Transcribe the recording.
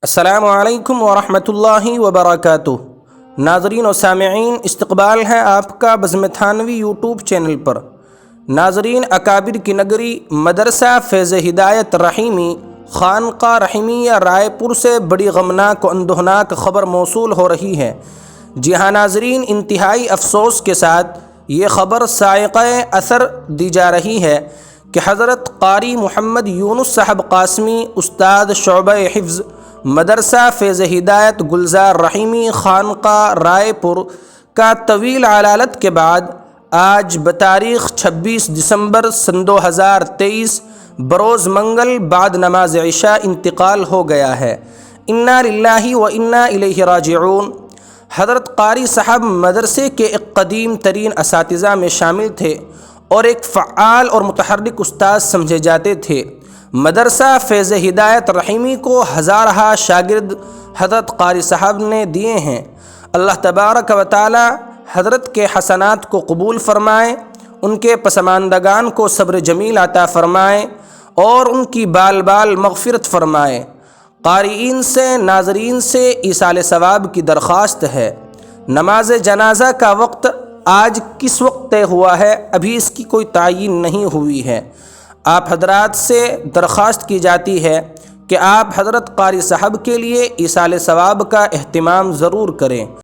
السلام علیکم ورحمۃ اللہ وبرکاتہ۔ ناظرین و سامعین، استقبال ہے آپ کا بزم تھانوی یوٹیوب چینل پر۔ ناظرین، اکابر کی نگری مدرسہ فیض ہدایت رحیمی خانقاہ رحیمیہ رائے پور سے بڑی غمناک و اندوہناک خبر موصول ہو رہی ہے۔ جی ہاں ناظرین، انتہائی افسوس کے ساتھ یہ خبر صاعقہ اثر دی جا رہی ہے کہ حضرت قاری محمد یونس صاحب قاسمی، استاد شعبہ حفظ مدرسہ فیض ہدایت گلزار رحیمی خانقاہ رائے پور کا طویل علالت کے بعد آج بتاریخ 26 دسمبر سن 2023 بروز منگل بعد نماز عشاء انتقال ہو گیا ہے۔ انا للہ و انا الیہ راجعون۔ حضرت قاری صاحب مدرسے کے ایک قدیم ترین اساتذہ میں شامل تھے اور ایک فعال اور متحرک استاد سمجھے جاتے تھے۔ مدرسہ فیض ہدایت رحیمی کو ہزارہ شاگرد حضرت قاری صاحب نے دیے ہیں۔ اللہ تبارک و تعالی حضرت کے حسنات کو قبول فرمائے، ان کے پسماندگان کو صبر جمیل عطا فرمائے اور ان کی بال بال مغفرت فرمائے۔ قارئین سے، ناظرین سے ایصال ثواب کی درخواست ہے۔ نماز جنازہ کا وقت آج کس وقت طے ہوا ہے، ابھی اس کی کوئی تعین نہیں ہوئی ہے۔ آپ حضرات سے درخواست کی جاتی ہے کہ آپ حضرت قاری صاحب کے لیے ایصال ثواب کا اہتمام ضرور کریں۔